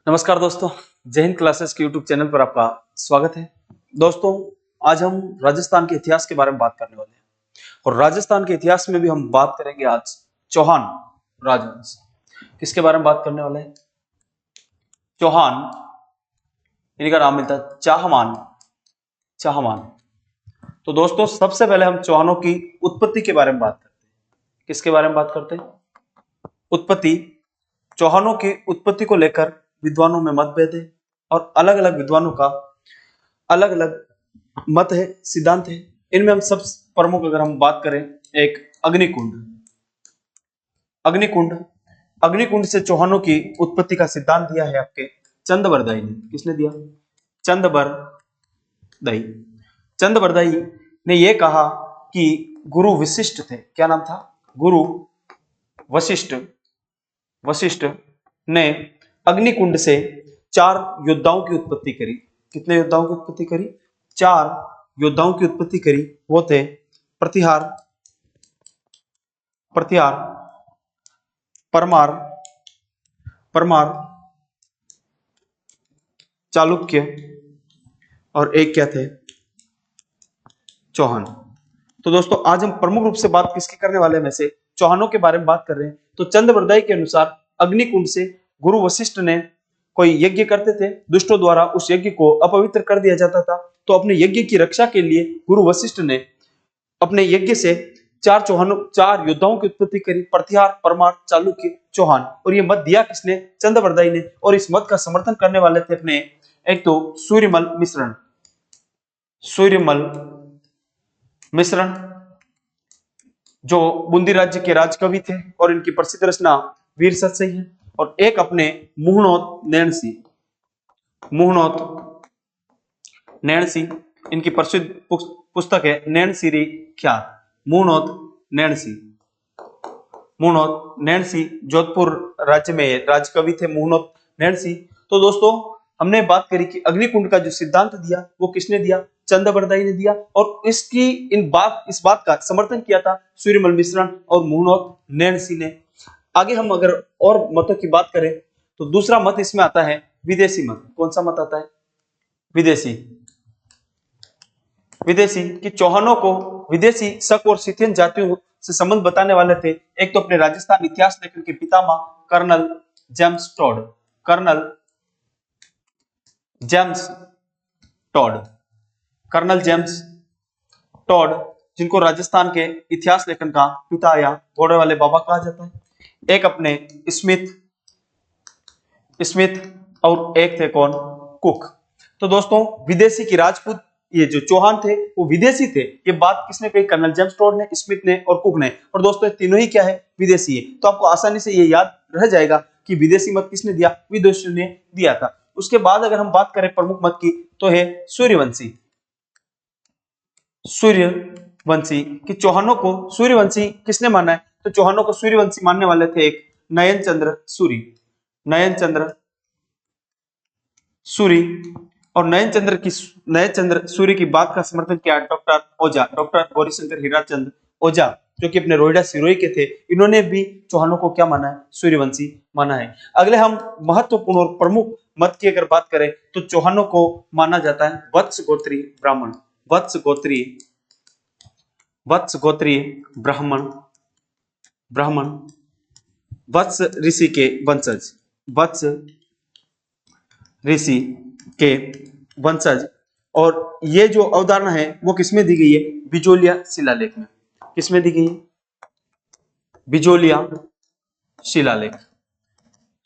नमस्कार दोस्तों, जय हिंद क्लासेस के यूट्यूब चैनल पर आपका स्वागत है। दोस्तों, आज हम राजस्थान के इतिहास के बारे में बात करने वाले हैं और राजस्थान के इतिहास में भी हम बात करेंगे आज चौहान राजवंश। किसके बारे में बात करने वाले हैं? चौहान, इनका नाम मिलता है चाहमान। चाहमान। तो दोस्तों, सबसे पहले हम चौहानों की उत्पत्ति के बारे में बात करते हैं। किसके बारे में बात करते हैं? उत्पत्ति। चौहानों की उत्पत्ति को लेकर विद्वानों में मतभेद है और अलग अलग विद्वानों का अलग अलग मत है, सिद्धांत है। इनमें हम सब प्रमुख अगर हम बात करें, एक अग्निकुंड। अग्निकुंड अग्निकुंड से चौहानों की उत्पत्ति का सिद्धांत दिया है आपके चंद्रबरदाई ने। किसने दिया? चंद्रबरदाई। चंद्रबरदाई ने यह कहा कि गुरु वशिष्ठ थे। क्या नाम था? गुरु वशिष्ठ। वशिष्ठ ने अग्निकुंड से 4 योद्धाओं की उत्पत्ति करी। कितने योद्धाओं की उत्पत्ति करी? 4 योद्धाओं की उत्पत्ति करी। वो थे प्रतिहार, प्रतिहार, परमार, परमार, चालुक्य और एक क्या थे? चौहान। तो दोस्तों, आज हम प्रमुख रूप से बात किसकी करने वाले हैं? में से चौहानों के बारे में बात कर रहे हैं। तो चंद्रबरदाई के अनुसार अग्निकुंड से गुरु वशिष्ठ ने कोई यज्ञ करते थे, दुष्टों द्वारा उस यज्ञ को अपवित्र कर दिया जाता था। तो अपने यज्ञ की रक्षा के लिए गुरु वशिष्ठ ने अपने यज्ञ से 4 योद्धाओं की उत्पत्ति करी, प्रतिहार, परमार, चालुक्य, चौहान। और ये मत दिया किसने? चंद्रबरदाई ने। और इस मत का समर्थन करने वाले थे अपने एक तो सूर्यमल मिश्रण। सूर्यमल मिश्रण जो बूंदी राज्य के राजकवि थे और इनकी प्रसिद्ध रचना वीर सतसई है। और एक अपने मुहनोत नैणसी। मुहनोत नैणसी, इनकी प्रसिद्ध पुस्तक है नैणसीरी ख्यात। मुहनोत नैणसी। मुहनोत नैणसी जोधपुर राज्य में राजकवि थे मुहनोत नैणसी। तो दोस्तों, हमने बात करी कि अग्निकुंड का जो सिद्धांत दिया वो किसने दिया? चंद्रबरदाई ने दिया। और इसकी इस बात का समर्थन किया था सूर्यमल मिश्रण और मुहनोत नैणसी ने। आगे हम अगर और मतों की बात करें तो दूसरा मत इसमें आता है विदेशी मत। कौन सा मत आता है? विदेशी। विदेशी कि चौहानों को विदेशी शक और सिथियन जातियों से संबंध बताने वाले थे। एक तो अपने राजस्थान इतिहास लेखन के पितामह colonel James Tod. Colonel James Tod. Colonel James Tod, जिनको राजस्थान के इतिहास लेखन का पिता या घोड़े वाले बाबा कहा जाता है। एक अपने स्मिथ स्मिथ और एक थे कौन? कुक। तो दोस्तों, विदेशी की राजपूत ये जो चौहान थे वो विदेशी थे। ये बात किसने कही? कर्नल जेम्स टॉड ने, स्मिथ ने और कुक ने। और दोस्तों, ये तीनों ही क्या है? विदेशी है। तो आपको आसानी से ये याद रह जाएगा कि विदेशी मत किसने दिया? विदेशी ने दिया था। उसके बाद अगर हम बात करें प्रमुख मत की तो है सूर्यवंशी। सूर्यवंशी कि चौहानों को सूर्यवंशी किसने माना है? तो चौहानों को सूर्यवंशी मानने वाले थे एक नयन चंद्र सूरी। नयन चंद्र सूरी। और नयन चंद्र सूरी की बात का समर्थन किया डॉक्टर ओझा, डॉक्टर गौरीशंकर हीराचंद ओझा, जो कि अपने रोहिड़ा सिरोही के थे। इन्होंने भी चौहानों को क्या माना है? सूर्यवंशी माना है। अगले हम महत्वपूर्ण और प्रमुख मत की अगर बात करें तो चौहानों को माना जाता है वत्स गोत्रीय ब्राह्मण। वत्स गोत्रीय ब्राह्मण। ब्राह्मण वत्स ऋषि के वंशज। वत्स ऋषि के वंशज। और ये जो अवधारणा है वो किसमें दी गई है? बिजोलिया शिलालेख में। किसमें दी गई है? बिजोलिया शिलालेख।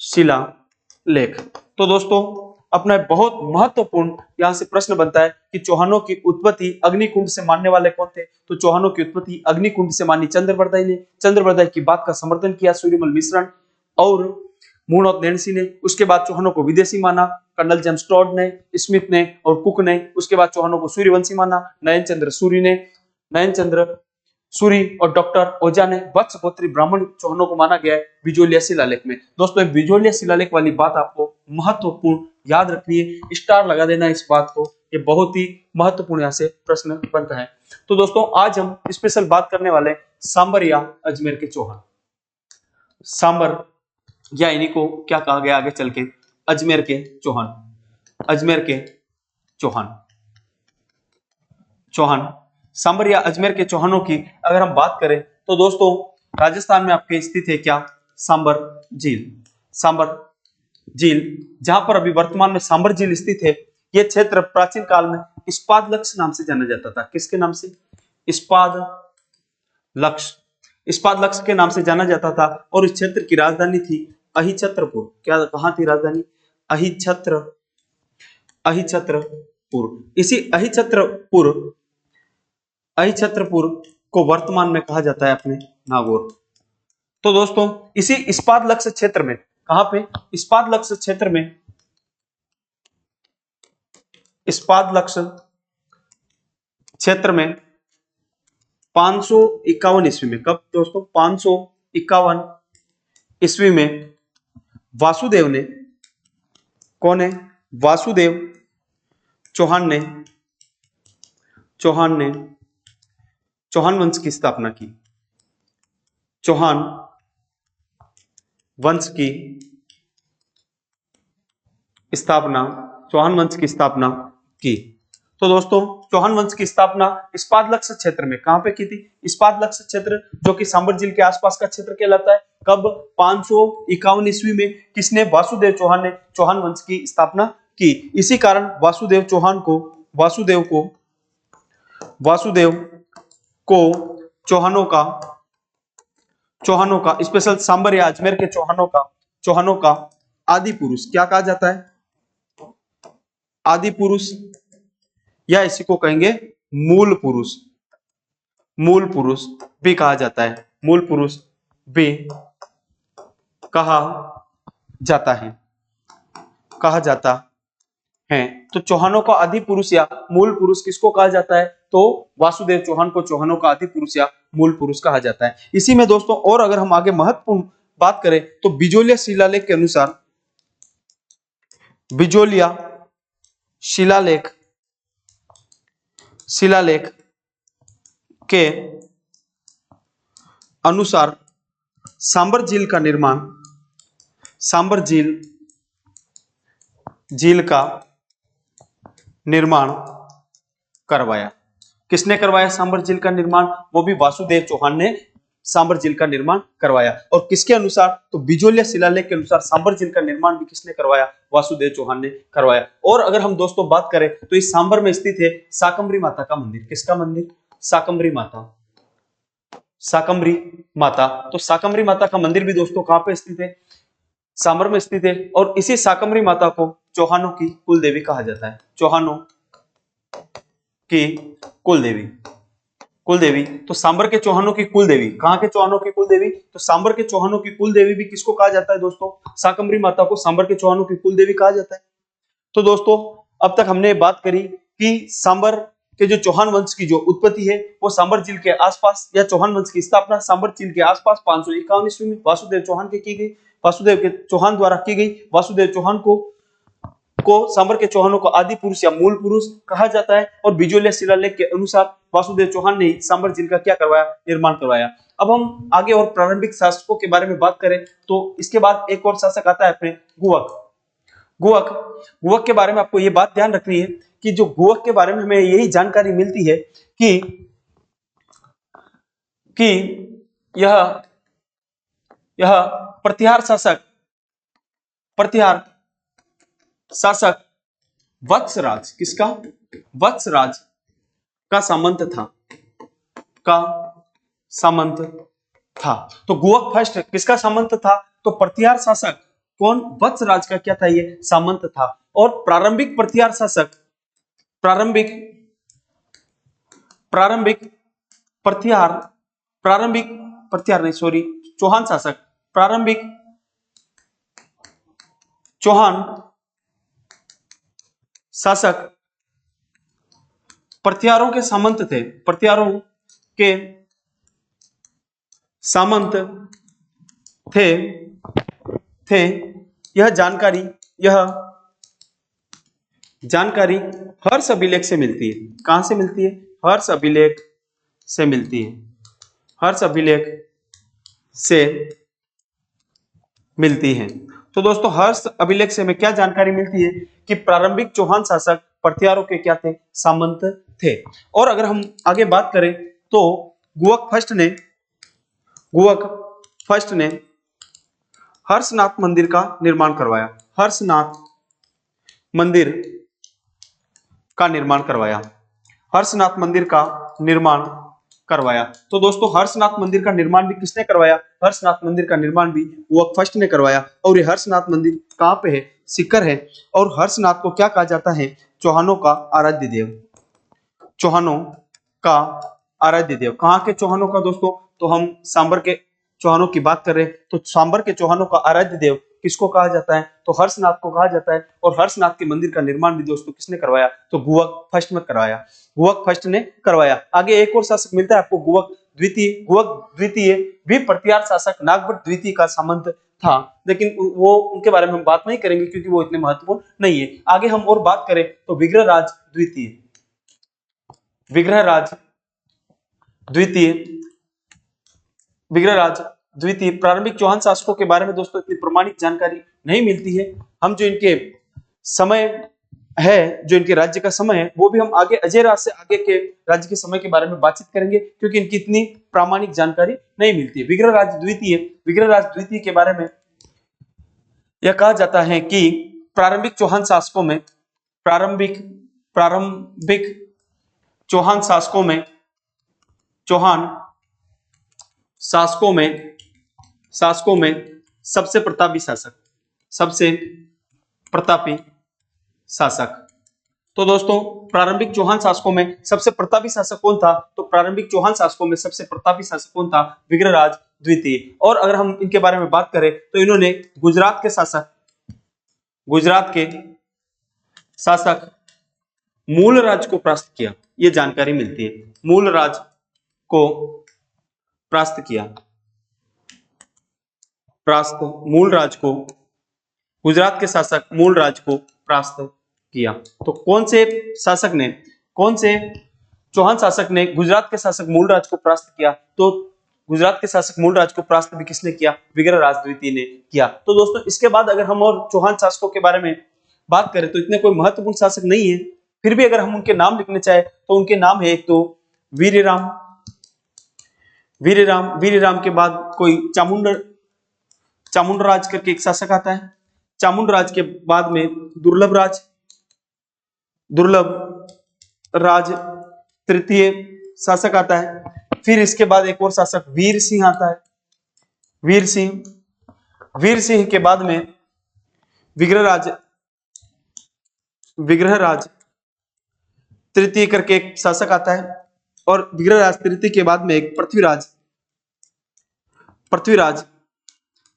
शिलालेख। तो दोस्तों, अपना बहुत महत्वपूर्ण यहां से प्रश्न बनता है कि चौहानों की उत्पत्ति अग्निकुंड से मानने वाले कौन थे? तो चौहानों की उत्पत्ति अग्निकुंड से मानी चंद्रबरदाई ने। चंद्रबरदाई की बात का समर्थन किया सूर्यमल मिश्रण और मुहनोत नैणसी ने। उसके बाद चौहानों को विदेशी माना कर्नल जेम्स टॉड ने, स्मिथ ने और कुक ने। उसके बाद चौहानों को सूर्यवंशी माना नयन चंद्र सूरी ने, नयन चंद्र सूरी और डॉक्टर ओझा ने। वत्स गोत्रीय ब्राह्मण चौहानों को माना गया है बिजोलिया शिलालेख में। दोस्तों, बिजोलिया शिलालेख वाली बात आपको महत्वपूर्ण याद रखनी है, स्टार लगा देना इस बात को। ये बहुत ही महत्वपूर्ण यहाँ से प्रश्न बनता है। तो दोस्तों, आज हम स्पेशल बात करने वाले सांबर या अजमेर के चौहान। सांबर या इन्हीं को क्या कहा गया आगे चल के? अजमेर के चौहान, अजमेर के चौहान, चौहान। सांबर या अजमेर के चौहानों की अगर हम बात करें तो दोस्तों राजस्थान में आपके स्थित है क्या, सांबर झील, सांबर झील, जहां पर अभी वर्तमान में सांबर झील स्थित है। यह क्षेत्र प्राचीन काल में इस्पादलक्ष्य नाम से जाना जाता था। किसके नाम से? इस्पादलक्ष्य, इस्पादलक्ष्य के नाम से जाना जाता था। और इस क्षेत्र की राजधानी थी अहिछत्रपुर। क्या, कहां थी राजधानी? अहिछत्रपुर। इसी अहिछत्रपुर को वर्तमान में कहा जाता है अपने नागौर। तो दोस्तों इसी इस्पादलक्ष्य क्षेत्र में, कहां पे? इस्पादलक्ष्य क्षेत्र में, इस्पादलक्ष्य क्षेत्र में 551 ईस्वी में, कब दोस्तों? 551 ईस्वी में वासुदेव ने, कौन है? वासुदेव चौहान ने चौहान वंश की स्थापना की। चौहान वंश की स्थापना, चौहान वंश की स्थापना की। तो दोस्तों चौहान वंश की स्थापना इस्पादलक्ष्य क्षेत्र में, कहां पे की थी? इस्पादलक्ष्य क्षेत्र, जो कि सांबर झील के आसपास का क्षेत्र कहलाता है। कब? 551 ईस्वी में। किसने? वासुदेव चौहान ने चौहान वंश की स्थापना की। इसी कारण वासुदेव को चौहानों का स्पेशल सांबर या अजमेर के चौहानों का आदि पुरुष क्या कहा जाता है? आदि पुरुष, या इसी को कहेंगे मूल पुरुष भी कहा जाता है। मूल पुरुष भी कहा जाता है। तो चौहानों का आदि पुरुष या मूल पुरुष किसको कहा जाता है? तो वासुदेव चौहान को चौहानों का आदि पुरुष या मूल पुरुष कहा जाता है। इसी में दोस्तों और अगर हम आगे महत्वपूर्ण बात करें तो बिजोलिया शिलालेख के अनुसार, बिजोलिया शिलालेख के अनुसार सांबर झील का निर्माण करवाया। किसने करवाया सांबर झील का निर्माण? वो भी वासुदेव चौहान ने सांबर झील का निर्माण करवाया। और किसके अनुसार? तो बिजोलिया शिलालेख के अनुसार सांबर झील का निर्माण भी किसने करवाया? वासुदेव चौहान ने करवाया। और अगर हम दोस्तों बात करें तो इस सांबर में स्थित है शाकंभरी माता का मंदिर। किसका मंदिर? शाकंभरी माता। तो शाकंभरी माता का मंदिर भी दोस्तों कहां पे स्थित है? सांबर में स्थित है। और इसी शाकंभरी माता को चौहानों की कुल देवी कहा जाता है। चौहानों की कुल देवी। तो सांबर के चौहानों की कुल देवी, कहां के चौहानों की कुल देवी? तो सांबर के चौहानों की कुल देवी भी किसको कहा जाता है दोस्तों? शाकंभरी माता को सांबर के चौहानों की कुल देवी कहा जाता है। तो दोस्तों अब तक हमने बात करी कि सांबर के जो चौहान वंश की जो उत्पत्ति है वो सांबर झील के आसपास, या चौहान वंश की स्थापना सांबर झील के आसपास 551 ईस्वी में वासुदेव के चौहान द्वारा की गई। वासुदेव चौहान को सांबर के चौहानों को आदि पुरुष या मूल पुरुष कहा जाता है। और बिजोलिया शिलालेख के अनुसार वासुदेव चौहान ने सांबर झील का क्या करवाया? निर्माण करवाया। अब हम आगे और प्रारंभिक शासकों के बारे में बात करें तो इसके बाद एक और शासक आता है अपने गुवक के बारे में आपको ये बात ध्यान रखनी है कि जो गुवक के बारे में हमें यही जानकारी मिलती है कि यह प्रतिहार शासक वत्सराज, किसका? वत्सराज का सामंत था। तो गुवक फर्स्ट किसका सामंत था? तो प्रतिहार शासक कौन? वत्सराज का क्या था? ये सामंत था। और प्रारंभिक प्रतिहार शासक, प्रारंभिक चौहान शासक, प्रारंभिक चौहान शासक प्रतिहारों के सामंत थे। यह जानकारी हर्ष अभिलेख से मिलती है। कहां से मिलती है? हर्ष अभिलेख से मिलती है। हर्ष अभिलेख से मिलती है। तो दोस्तों हर्ष अभिलेख से हमें क्या जानकारी मिलती है कि प्रारंभिक चौहान शासक पृथ्वियारों के क्या थे, सामंत थे। और अगर हम आगे बात करें तो गुवक फर्स्ट ने हर्षनाथ मंदिर का निर्माण करवाया। हर्षनाथ मंदिर का निर्माण करवाया। हर्षनाथ मंदिर का निर्माण करवाया। तो दोस्तों हर्षनाथ मंदिर का निर्माण भी किसने करवाया? हर्षनाथ मंदिर का निर्माण भी गुवक फर्स्ट ने करवाया। और ये हर्षनाथ मंदिर कहाँ पे है? सीकर है। और हर्षनाथ को क्या कहा जाता है? चौहानों का आराध्य देव। चौहानों का आराध्य देव। कहाँ के चौहानों का दोस्तों? तो हम सांबर के चौहानों की बात कर रहे हैं, तो सांबर के चौहानों का आराध्य देव किसको कहा जाता है? तो हर्षनाथ को कहा जाता है। और हर्षनाथ के मंदिर का निर्माण भी दोस्तों किसने करवाया? तो गुवक फर्स्ट में करवाया। गुवक फर्स्ट ने करवाया। आगे एक और शासक मिलता है आपको, गुवक द्वितीय। गुवक द्वितीय भी पृथ्वीराज शासक नागभट्ट द्वितीय का सामंत था, लेकिन वो उनके बारे में हम बात नहीं करेंगे क्योंकि वो इतने महत्वपूर्ण नहीं है। आगे हम और बात करें तो विग्रहराज द्वितीय। विग्रहराज द्वितीय विग्रहराज द्वितीय प्रारंभिक चौहान शासकों के बारे में दोस्तों इतनी प्रमाणित जानकारी नहीं मिलती है। हम जो इनके समय है, जो इनके राज्य का समय है, वो भी हम आगे अजय राज से आगे के राज्य के समय के बारे में बातचीत करेंगे क्योंकि इनकी इतनी प्रामाणिक जानकारी नहीं मिलती है। विग्रहराज द्वितीय के बारे में यह कहा जाता है कि प्रारंभिक चौहान शासकों में चौहान शासकों में सबसे प्रतापी शासक। तो दोस्तों प्रारंभिक चौहान शासकों में सबसे प्रतापी शासक कौन था? तो प्रारंभिक चौहान शासकों में सबसे प्रतापी शासक कौन था? विग्रहराज द्वितीय। और अगर हम इनके बारे में बात करें तो इन्होंने गुजरात के शासक मूलराज को परास्त किया। ये जानकारी मिलती है। मूलराज को परास्त किया। गुजरात के शासक मूलराज को परास्त किया। तो कौन से चौहान शासक ने गुजरात के शासक मूलराज को परास्त किया? तो गुजरात के शासक मूलराज को परास्त भी किसने किया? विग्रहराज द्वितीय ने किया। तो दोस्तों इसके बाद अगर हम और चौहान शासकों के बारे में बात करें तो इतने कोई महत्वपूर्ण शासक नहीं है, फिर भी अगर हम उनके नाम लिखने चाहे तो उनके नाम है, एक तो वीरराम के बाद कोई चामुंडराज करके एक शासक आता है। चामुंडराज के बाद में दुर्लभ राज तृतीय शासक आता है। फिर इसके बाद एक और शासक वीर सिंह आता है। वीर सिंह के बाद में विग्रहराज तृतीय करके एक शासक आता है। और विग्रहराज तृतीय के बाद में एक पृथ्वीराज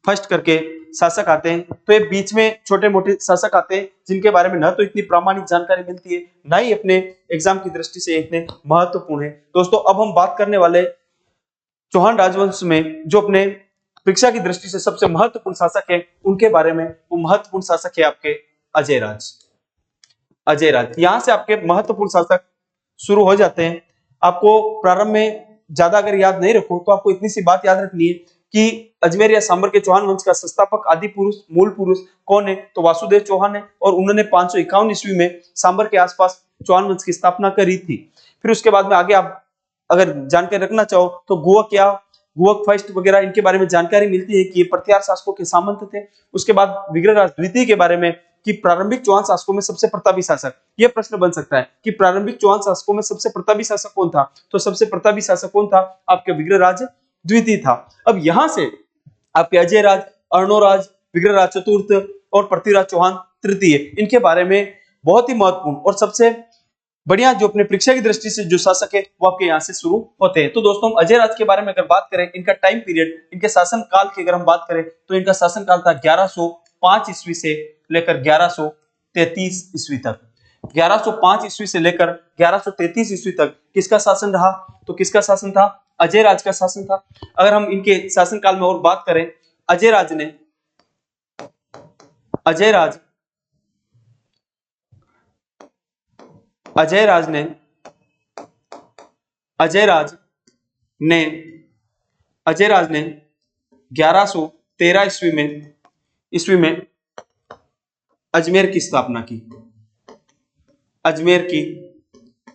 फर्स्ट करके शासक आते हैं। तो ये बीच में छोटे मोटे शासक आते हैं जिनके बारे में न तो इतनी प्रामाणिक जानकारी मिलती है, ना ही अपने एग्जाम की दृष्टि से इतने महत्वपूर्ण है। दोस्तों अब हम बात करने वाले चौहान राजवंश में जो अपने परीक्षा की दृष्टि से सबसे महत्वपूर्ण शासक है उनके बारे में। वो महत्वपूर्ण शासक है आपके अजय राज। यहां से आपके महत्वपूर्ण शासक शुरू हो जाते हैं। आपको प्रारंभ में ज्यादा अगर याद नहीं रखो तो आपको इतनी सी बात याद रखनी है कि अजमेर या सांबर के चौहान वंश का संस्थापक आदि पुरुष मूल पुरुष कौन है? तो वासुदेव चौहान है। और उन्होंने 551 ईस्वी में सांबर के आसपास चौहान वंश की स्थापना करी थी। फिर उसके बाद में आगे आप अगर जानकारी रखना चाहो तो गुवक फर्स्ट वगैरह इनके बारे में जानकारी मिलती है कि ये पृथ्वीराज शासकों के सामंत थे। उसके बाद विग्रहराज द्वितीय के बारे में कि प्रारंभिक चौहान शासकों में सबसे प्रतापी शासक। यह प्रश्न बन सकता है कि प्रारंभिक चौहान शासकों में सबसे प्रतापी शासक कौन था? तो सबसे प्रतापी शासक कौन था? आपके विग्रहराज द्वितीय था। अब यहां से आपके अजय राज, अर्णोराज, विग्रहराज चतुर्थ और पृथ्वीराज चौहान तृतीय, इनके बारे में बहुत ही महत्वपूर्ण और सबसे बढ़िया जो अपने परीक्षा की दृष्टि से जो शासक है वो आपके यहाँ से शुरू होते हैं। तो दोस्तों हम अजय राज के बारे में अगर बात करें, इनका टाइम पीरियड, इनके शासन काल की अगर हम बात करें तो इनका शासन काल था 1105 ईस्वी से लेकर 1133 ईस्वी तक। 1105 ईस्वी से लेकर 1133 ईस्वी तक किसका शासन रहा? तो किसका शासन था? अजय राज का शासन था। अगर हम इनके शासन काल में और बात करें, अजय राज ने 1113 ईस्वी में ईस्वी में अजमेर की स्थापना की? अजमेर की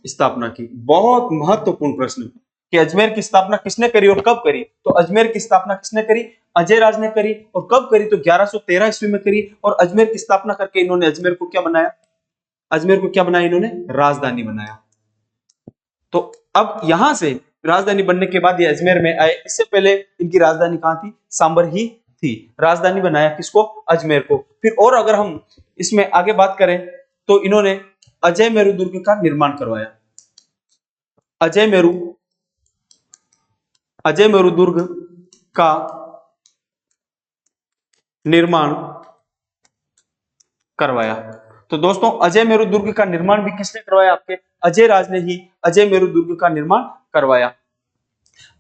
स्थापना की। बहुत महत्वपूर्ण प्रश्न कि अजमेर की स्थापना किसने करी और कब करी? तो अजमेर की स्थापना किसने करी? अजय राज ने करी। और कब करी? तो 1113 ईस्वी में करी। और अजमेर की स्थापना करके इन्होंने अजमेर को क्या बनाया? अजमेर को क्या बनाया इन्होंने? राजधानी बनाया। तो अब यहां से राजधानी बनने के बाद ये अजमेर में आए। इससे पहले इनकी राजधानी कहां थी? सांबर ही थी। राजधानी बनाया किसको? अजमेर को। फिर और अगर हम इसमें आगे बात करें तो इन्होंने अजय मेरू दुर्ग का निर्माण करवाया। अजय मेरू दुर्ग का निर्माण करवाया। तो दोस्तों अजय मेरू दुर्ग का निर्माण भी किसने करवाया? आपके अजय राज ने ही अजय मेरू दुर्ग का निर्माण करवाया।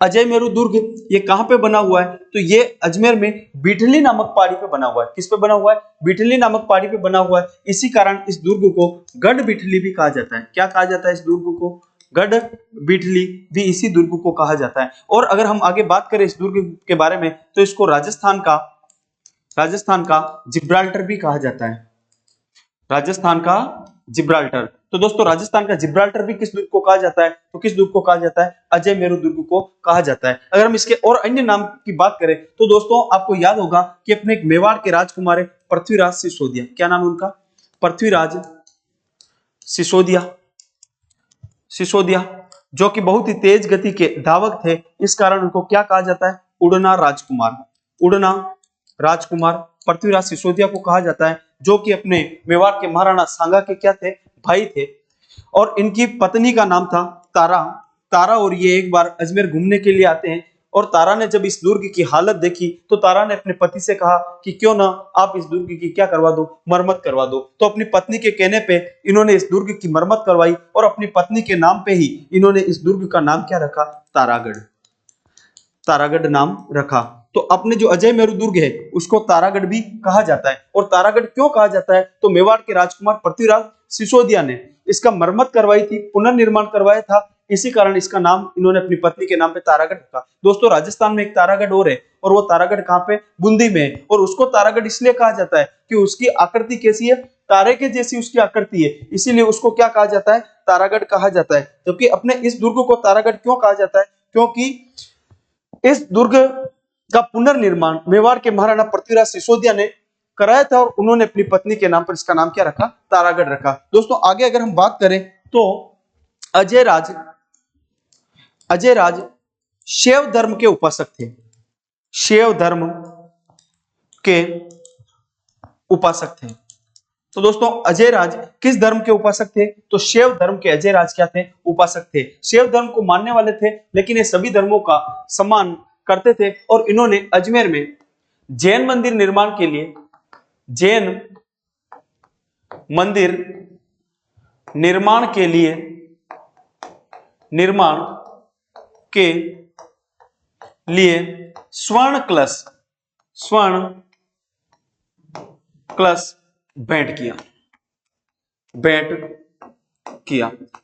अजय मेरू दुर्ग ये कहां पे बना हुआ है? तो ये अजमेर में बिठली नामक पहाड़ी पे बना हुआ है। किस पे बना हुआ है? बिठली नामक पहाड़ी पे बना हुआ है। इसी कारण इस दुर्ग को गढ़ बिठली भी कहा जाता है। क्या कहा जाता है इस दुर्ग को? गढ़ बिठली भी इसी दुर्ग को कहा जाता है। और अगर हम आगे बात करें इस दुर्ग के बारे में तो इसको राजस्थान का जिब्राल्टर भी कहा जाता है। राजस्थान का जिब्राल्टर। तो दोस्तों राजस्थान का जिब्राल्टर भी किस दुर्ग को कहा जाता है? तो किस दुर्ग को कहा जाता है? अजय मेरू दुर्ग को कहा जाता है। अगर हम इसके और अन्य नाम की बात करें तो दोस्तों आपको याद होगा कि अपने एक मेवाड़ के राजकुमार है पृथ्वीराज सिसोदिया। क्या नाम है उनका? पृथ्वीराज सिसोदिया, जो कि बहुत ही तेज गति के धावक थे। इस कारण उनको क्या कहा जाता है? उड़ना राजकुमार पृथ्वीराज सिसोदिया को कहा जाता है, जो कि अपने मेवाड़ के महाराणा सांगा के क्या थे? भाई थे। और इनकी पत्नी का नाम था तारा। और ये एक बार अजमेर घूमने के लिए आते हैं और तारा ने जब इस दुर्ग की हालत देखी तो तारा ने अपने पति से कहा कि क्यों ना आप इस दुर्ग की क्या करवा दो? मरम्मत करवा दो। तो अपनी पत्नी के कहने पे इन्होंने इस दुर्ग की मरम्मत करवाई और अपनी पत्नी के नाम पे ही इन्होंने इस दुर्ग का नाम क्या रखा? तारागढ़ नाम रखा। तो अपने जो अजय मेरू दुर्ग है उसको तारागढ़ भी कहा जाता है। और तारागढ़ क्यों कहा जाता है? तो मेवाड़ के राजकुमार पृथ्वीराज सिसोदिया ने इसका मरम्मत करवाई थी, पुनर्निर्माण करवाया था। इसी कारण इसका नाम इन्होंने अपनी पत्नी के नाम पे तारागढ़ रखा। दोस्तों राजस्थान में एक तारागढ़ और है, और वो तारागढ़ कहां पे? बूंदी में है। और उसको तारागढ़ इसलिए कहा जाता है कि उसकी आकृति कैसी है? तारे के जैसी उसकी आकृति है, इसीलिए उसको क्या कहा जाता है? तारागढ़ कहा जाता है। जबकि अपने इस दुर्ग को तारागढ़ क्यों कहा जाता है? क्योंकि इस दुर्ग का पुनर्निर्माण मेवाड़ के महाराणा पृथ्वीराज सिसोदिया ने कराया था और उन्होंने अपनी पत्नी के नाम पर इसका नाम क्या रखा? तारागढ़ रखा। दोस्तों आगे अगर हम बात करें तो अजय राज शैव धर्म के उपासक थे। शैव धर्म के उपासक थे। तो दोस्तों अजय राज किस धर्म के उपासक थे? तो शैव धर्म के अजय राज क्या थे? उपासक थे। शैव धर्म को मानने वाले थे, लेकिन ये सभी धर्मों का सम्मान करते थे। और इन्होंने अजमेर में जैन मंदिर निर्माण के लिए स्वर्ण कलश भेंट किया।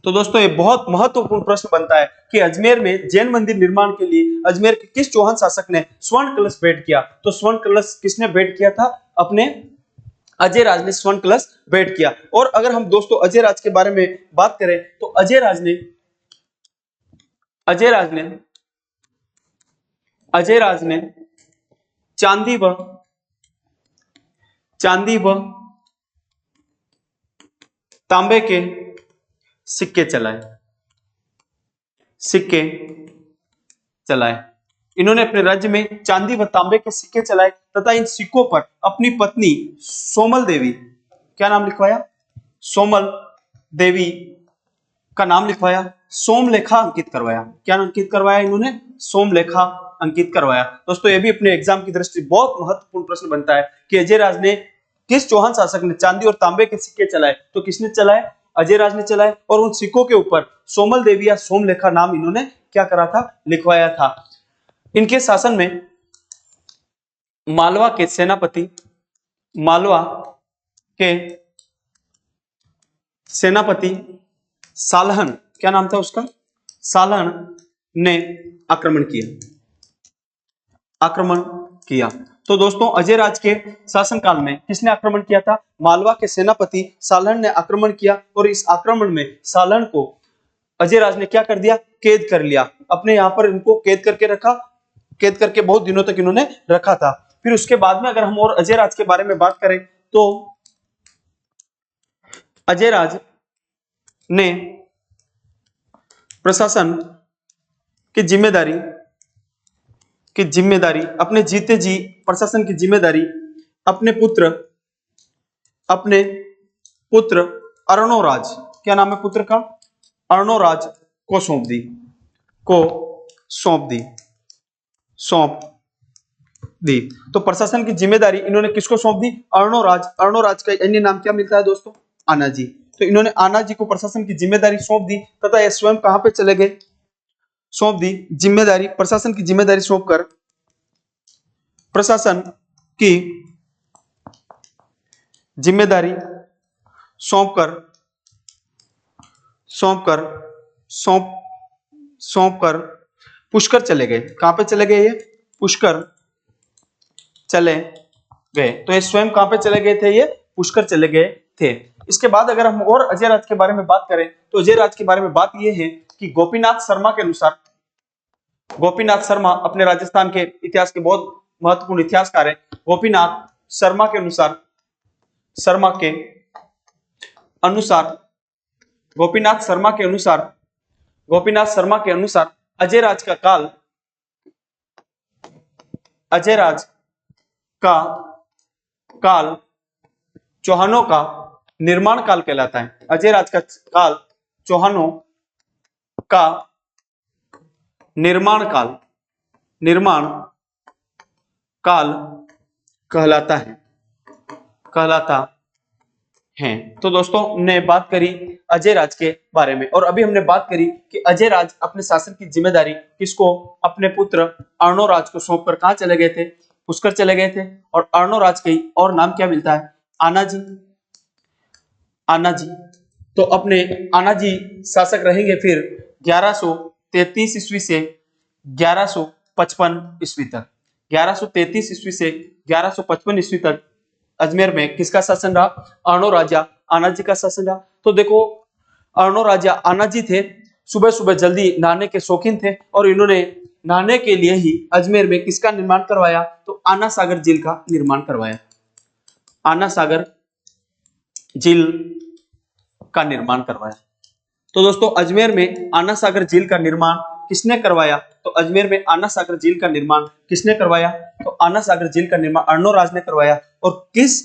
तो दोस्तों ये बहुत महत्वपूर्ण प्रश्न बनता है कि अजमेर में जैन मंदिर निर्माण के लिए अजमेर के किस चौहान शासक ने स्वर्ण कलश भेंट किया? तो स्वर्ण कलश किसने भेंट किया था? अपने अजय राज ने स्वर्ण कलश भेंट किया। और अगर हम दोस्तों अजय राज के बारे में बात करें तो अजय राज ने चांदी व तांबे के सिक्के चलाए। इन्होंने अपने राज्य में चांदी व तांबे के सिक्के चलाए तथा इन सिक्कों पर अपनी पत्नी सोमल देवी, क्या नाम लिखवाया? सोमल देवी का नाम लिखवाया। सोमलेखा अंकित करवाया। क्या अंकित करवाया इन्होंने? सोमलेखा अंकित करवाया। दोस्तों ये भी अपने एग्जाम की दृष्टि बहुत महत्वपूर्ण प्रश्न बनता है कि अजय राज ने किस चौहान शासक ने चांदी और तांबे के सिक्के चलाए? तो किसने चलाए? अजय राज ने चलाए। और उन सिक्कों के ऊपर सोमल देवी या सोमलेखा नाम इन्होंने क्या करा था? लिखवाया था। इनके शासन में मालवा के सेनापति सालहन, क्या नाम था उसका? सालहन ने आक्रमण किया। तो दोस्तों अजय राज के शासनकाल में किसने आक्रमण किया था? मालवा के सेनापति सालहन ने आक्रमण किया और इस आक्रमण में सालहन को अजय राज ने क्या कर दिया? कैद कर लिया। अपने यहाँ पर इनको कैद करके रखा, कैद करके बहुत दिनों तक इन्होंने रखा था। फिर उसके बाद में अगर हम और अजय राज के बारे में बात करें तो अजय राज ने प्रशासन की जिम्मेदारी अपने जीते जी प्रशासन की जिम्मेदारी अपने पुत्र अर्णोराज, क्या नाम है पुत्र का? अर्णोराज को सौंप दी। तो प्रशासन की जिम्मेदारी इन्होंने किसको सौंप दी? अर्णोराज का अन्य नाम क्या मिलता है दोस्तों? आनाजी। तो इन्होंने आनाजी को प्रशासन की जिम्मेदारी सौंप दी तथा ये स्वयं कहां पे चले गए? सौंप दी जिम्मेदारी, प्रशासन की जिम्मेदारी सौंपकर पुष्कर चले गए। कहां पे चले गए? ये पुष्कर चले गए। तो ये स्वयं कहां पे चले गए थे? ये पुष्कर चले गए थे। इसके बाद अगर हम और अजय राज के बारे में बात करें तो अजय राज के बारे में बात यह है कि गोपीनाथ शर्मा अपने राजस्थान के इतिहास के बहुत महत्वपूर्ण इतिहासकार है। गोपीनाथ शर्मा के अनुसार अजय राज का काल चौहानों का निर्माण काल कहलाता है। अजय राज का काल चौहानों का निर्माण काल कहलाता है। तो दोस्तों हमने बात करी अजय राज के बारे में और अभी हमने बात करी कि अजय राज अपने शासन की जिम्मेदारी किसको? अपने पुत्र अर्णोराज को सौंपकर कहां चले गए थे? पुष्कर चले गए थे। और अर्णोराज के और नाम क्या मिलता है? आनाजी। तो अपने आनाजी शासक रहेंगे फिर 1133 ईस्वी से 1155 ईस्वी तक। 1133 ईस्वी से 1155 ईस्वी तक अजमेर में किसका शासन रहा? अर्णो राजा आनाजी का शासन रहा। तो देखो अर्णो राजा आनाजी थे, सुबह सुबह जल्दी नहाने के शौकीन थे और इन्होंने नहाने के लिए ही अजमेर में किसका निर्माण करवाया? तो आना सागर झील का निर्माण करवाया। आना सागर झील का निर्माण करवाया। तो दोस्तों अजमेर में आना सागर झील का निर्माण किसने करवाया? तो अजमेर में आना सागर झील का निर्माण किसने करवाया? तो आना सागर झील का निर्माण अर्णोराज ने करवाया। और किस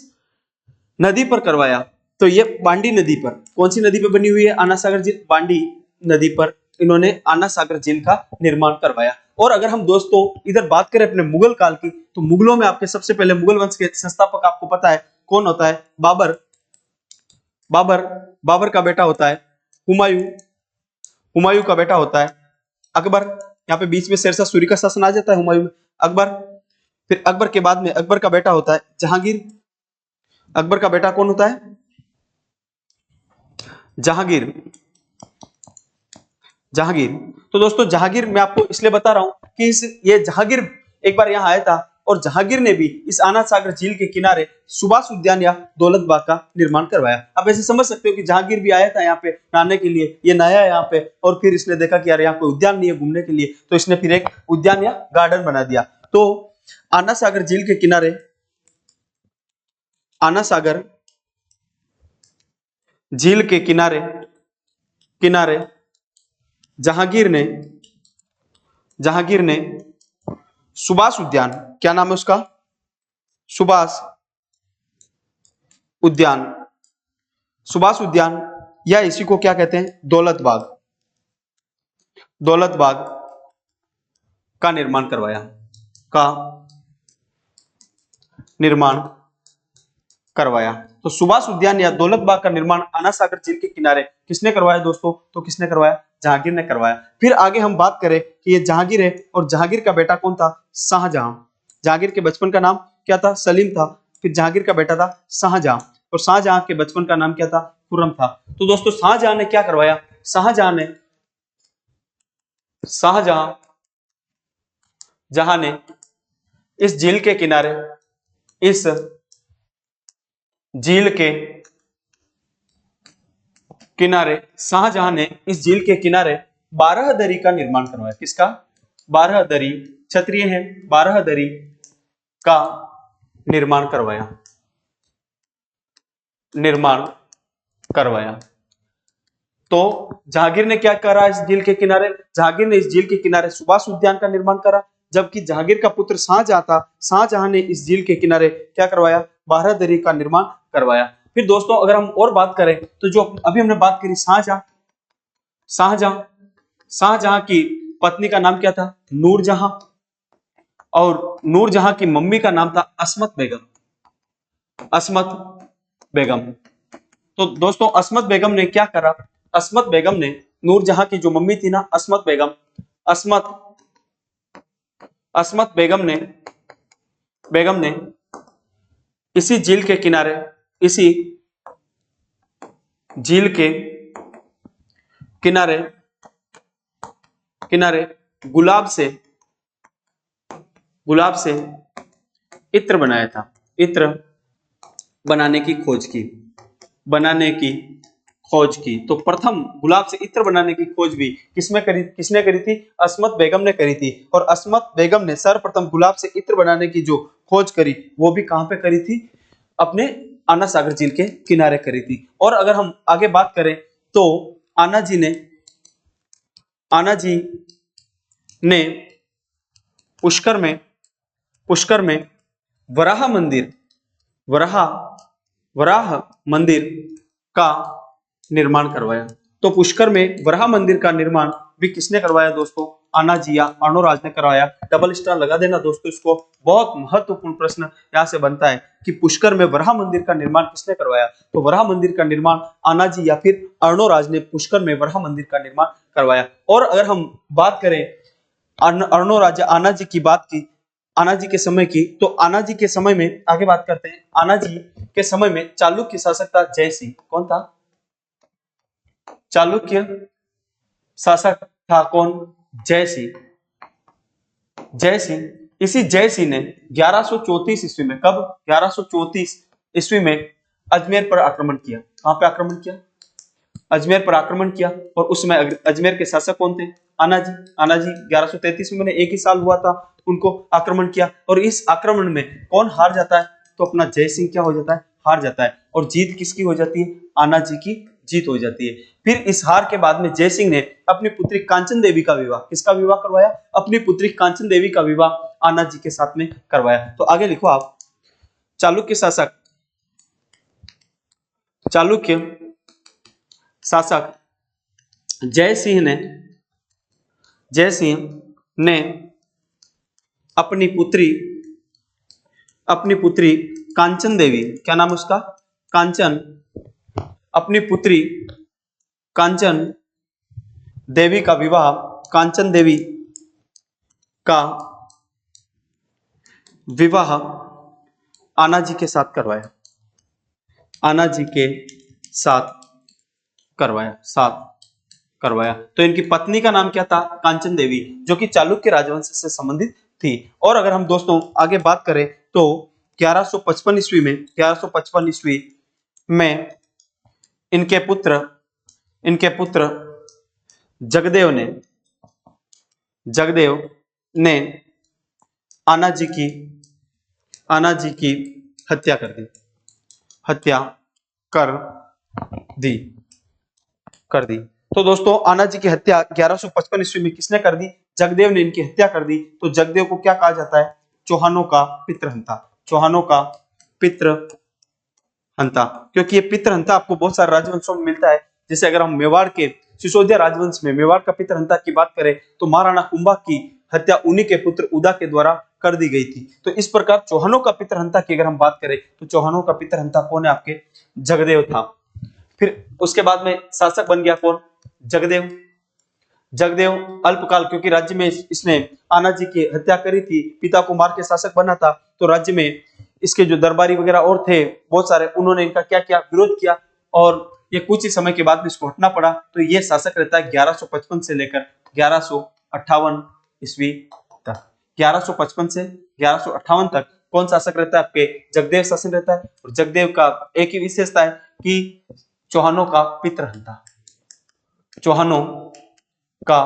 नदी पर करवाया? तो ये बांडी नदी पर। कौन सी नदी पर बनी हुई है आना सागर झील? बांडी नदी पर इन्होंने आना सागर झील का निर्माण करवाया। और अगर हम दोस्तों इधर बात करें अपने मुगल काल की, तो मुगलों में आपके सबसे पहले मुगल वंश के संस्थापक आपको पता है कौन होता है? बाबर का बेटा होता है हुमायूं का बेटा होता है अकबर। यहाँ पे बीच में शेरशाह सूरी का शासन आ जाता है हुमायूं में। अकबर, फिर अकबर के बाद में अकबर का बेटा होता है जहांगीर। अकबर का बेटा कौन होता है? जहांगीर। तो दोस्तों जहांगीर मैं आपको इसलिए बता रहा हूं कि ये जहांगीर एक बार यहाँ आया था और जहांगीर ने भी इस आना सागर झील के किनारे सुभाष उद्यान या दौलत बाग का निर्माण करवाया। आप ऐसे समझ सकते हो कि जहांगीर भी आया था यहाँ पे नहाने के लिए, ये नहाया यहाँ पे और फिर इसने देखा कि यार यहाँ कोई उद्यान नहीं है घूमने के लिए, तो इसने फिर एक उद्यान या गार्डन बना दिया। तो आना सागर झील के किनारे, आना सागर झील के किनारे जहांगीर ने सुभाष उद्यान, क्या नाम है उसका? सुभाष उद्यान या इसी को क्या कहते हैं? दौलत बाग का निर्माण करवाया। तो सुभाष उद्यान या दौलत बाग का निर्माण आना सागर झील के किनारे किसने करवाया दोस्तों? तो किसने करवाया? जहांगीर ने करवाया। फिर आगे हम बात करें कि ये जहांगीर है और जहांगीर का बेटा कौन था? शाहजहां। जहांगीर के बचपन का नाम क्या था? सलीम था। फिर जहांगीर का बेटा था शाहजहां और शाहजहां के बचपन का नाम क्या था? खुर्रम था। तो दोस्तों शाहजहां ने क्या करवाया? शाहजहां ने इस झील के किनारे इस झील के किनारे शाहजहां ने इस झील के किनारे बारहदरी का निर्माण करवाया। किसका? बारहदरी, क्षत्रिय है, बारहदरी का निर्माण करवाया, निर्माण करवाया। तो जहांगीर ने क्या करा इस झील के किनारे? जहांगीर ने इस झील के किनारे सुभाष उद्यान का निर्माण करा, जबकि जहांगीर का पुत्र शाहजहां था, शाहजहां ने इस झील के किनारे क्या करवाया? बारहदरी का निर्माण करवाया। फिर दोस्तों अगर हम और बात करें तो जो अभी हमने बात करी शाहजहां, शाहजहां शाहजहां की पत्नी का नाम क्या था? नूरजहां, और नूरजहां की मम्मी का नाम था अस्मत बेगम, अस्मत बेगम। तो दोस्तों अस्मत बेगम ने क्या करा? अस्मत बेगम ने, नूरजहां की जो मम्मी थी ना अस्मत बेगम, अस्मत बेगम ने इसी झील के किनारे, इसी झील के किनारे किनारे गुलाब से इत्र बनाया था। इत्र बनाने की खोज की। तो प्रथम गुलाब से इत्र बनाने की खोज भी किसने करी थी? अस्मत बेगम ने करी थी। और अस्मत बेगम ने सर्वप्रथम गुलाब से इत्र बनाने की जो खोज करी वो भी कहां पे करी थी? अपने आना सागर झील के किनारे करी थी। और अगर हम आगे बात करें तो आना जी ने पुष्कर में वराह मंदिर का निर्माण करवाया। तो पुष्कर में वराह मंदिर का निर्माण भी किसने करवाया दोस्तों? आना जी या अर्णोराज ने करवाया। डबल स्टार लगा देना दोस्तों इसको, बहुत महत्वपूर्ण प्रश्न यहां से बनता है कि पुष्कर में वराह मंदिर का निर्माण किसने करवाया? तो वराह मंदिर का निर्माण आना जी या फिर अर्णोराज ने पुष्कर में वराह मंदिर का निर्माण करवाया। और अगर हम बात करें अर्णोराज आना जी की बात की, आना जी के समय की, तो आना जी के समय में आगे बात करते हैं। आना जी के समय में चालुक्य शासक था जयसिंह। कौन था? चालुक्य शासक था कौन? जयसिंह। इसी जयसिंह ने 1134 ईस्वी में, कब? 1134 ईस्वी में अजमेर पर आक्रमण किया। कहां पे आक्रमण किया? अजमेर पर आक्रमण किया। और उस समय अजमेर के शासक कौन थे? आना जी। 1133 में, एक ही साल हुआ था, उनको आक्रमण किया। और इस आक्रमण में कौन हार जाता है? तो अपना जयसिंह क्या हो जाता है? हार जाता है। और जीत किसकी हो जाती है? आना जी की जीत हो जाती है। फिर इस हार के बाद में जयसिंह ने अपनी पुत्री कांचन देवी का विवाह, किसका विवाह करवाया? अपनी पुत्री कांचन देवी का विवाह आना जी के साथ में करवाया। तो आगे लिखो आप, चालुक्य शासक जयसिंह ने अपनी पुत्री कांचन देवी, क्या नाम उसका? कांचन। अपनी पुत्री कांचन देवी का विवाह, कांचन देवी का विवाह आना जी के साथ करवाया। आना जी के साथ करवाया। तो इनकी पत्नी का नाम क्या था? कांचन देवी, जो कि चालुक्य राजवंश से संबंधित थी। और अगर हम दोस्तों आगे बात करें तो 1155 ईस्वी में इनके पुत्र जगदेव ने आना जी की हत्या कर दी। तो दोस्तों आना जी की हत्या 1155 ईस्वी में किसने कर दी? जगदेव ने इनकी हत्या कर दी। तो जगदेव को क्या कहा जाता है? चौहानों का पितृहंता। क्योंकि ये पितृहंता आपको बहुत सारे राजवंशों में मिलता है। जैसे अगर हम मेवाड़ के सिसोदिया राजवंश में मेवाड़ का पितृहंता की बात करें तो महाराणा कुंभा की हत्या उन्हीं के पुत्र उदा के द्वारा कर दी गई थी। तो इस प्रकार चौहानों का पितृहंता की अगर हम बात करें तो चौहानों का पितृहंता कौन है? आपके जगदेव था। फिर उसके बाद में शासक बन गया कौन? जगदेव अल्पकाल, क्योंकि राज्य में इसने आना जी की हत्या करी थी, पिता को मार के शासक बना था, तो राज्य में इसके जो दरबारी वगैरह और थे बहुत सारे, उन्होंने इनका क्या किया? विरोध किया। और ये कुछ ही समय के बाद में इसको हटना पड़ा। तो ये शासक रहता है 1155 से लेकर 1158 ईस्वी तक। 1155 से 1158 तक कौन शासक रहता है? आपके जगदेव शासन रहता है। और जगदेव का एक ही विशेषता है कि चौहानों का पितृहंता, चौहानों का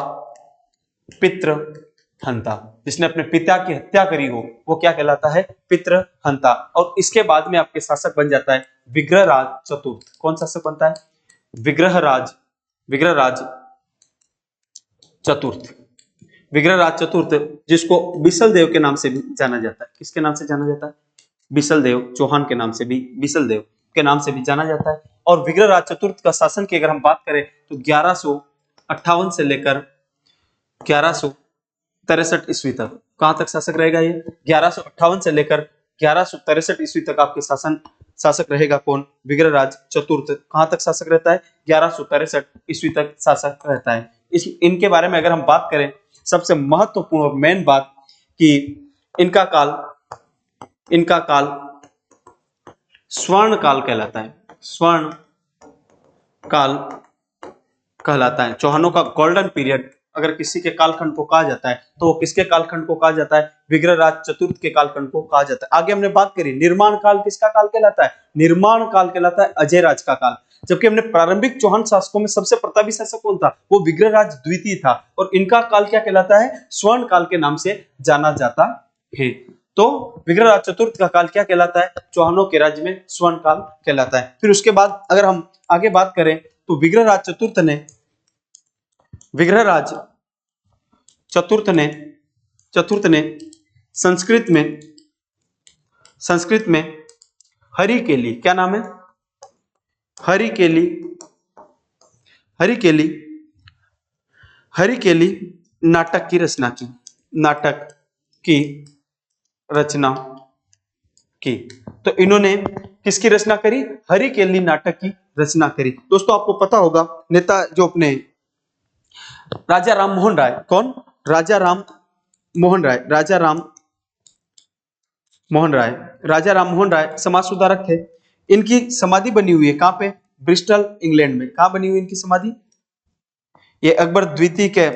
पितृहंता, जिसने अपने पिता की हत्या करी हो वो क्या कहलाता है? पितृहंता। और इसके बाद में आपके शासक बन जाता है विग्रहराज चतुर्थ। कौन शासक बनता है? विग्रहराज, विग्रहराज चतुर्थ, विग्रहराज चतुर्थ, जिसको बिसल देव के नाम से भी जाना जाता है। किसके नाम से जाना जाता है? बिसल देव, चौहान के नाम से भी, बिसल देव के नाम से भी जाना जाता है। और विग्रहराज चतुर्थ का शासन की अगर हम बात करें तो 1158 से लेकर 1163 ईस्वी तक, कहां तक शासक रहेगा ये? 1158 से लेकर 1163 ईस्वी तक आपके शासक रहेगा कौन? विग्रहराज चतुर्थ। कहां तक शासक रहता है? 1163 ईस्वी तक शासक रहता है। इनके बारे में अगर हम बात करें, सबसे महत्वपूर्ण और मेन बात कि इनका काल स्वर्ण काल कहलाता है, स्वर्ण काल कहलाता है। चौहानों का गोल्डन पीरियड अगर किसी के कालखंड को कहा जाता है तो वो किसके कालखंड को कहा जाता है? विग्रहराज चतुर्थ के कालखंड को कहा जाता है। आगे हमने बात करी निर्माण काल किसका काल कहलाता है? निर्माण काल कहलाता है अजय राज का काल। जबकि हमने प्रारंभिक चौहान शासकों में सबसे प्रतापी शासक कौन था? वो विग्रहराज द्वितीय था। और इनका काल क्या कहलाता है? स्वर्ण काल के नाम से जाना जाता है। तो विग्रहराज चतुर्थ का काल क्या कहलाता है? चौहानों के राज्य में स्वर्ण काल कहलाता है। फिर उसके बाद अगर हम आगे बात करें तो विग्रहराज चतुर्थ ने संस्कृत में हरिकेली, क्या नाम है? हरिकेली नाटक की रचना की। तो इन्होंने किसकी रचना करी? हरिकेली नाटक की रचना करी। दोस्तों आपको पता होगा नेता जो अपने राजा राम मोहन राय, कौन? राजा राम मोहन राय समाज सुधारक थे। इनकी समाधि बनी हुई है कहां पे? ब्रिस्टल इंग्लैंड में। कहां बनी हुई इनकी समाधि? ये अकबर द्वितीय के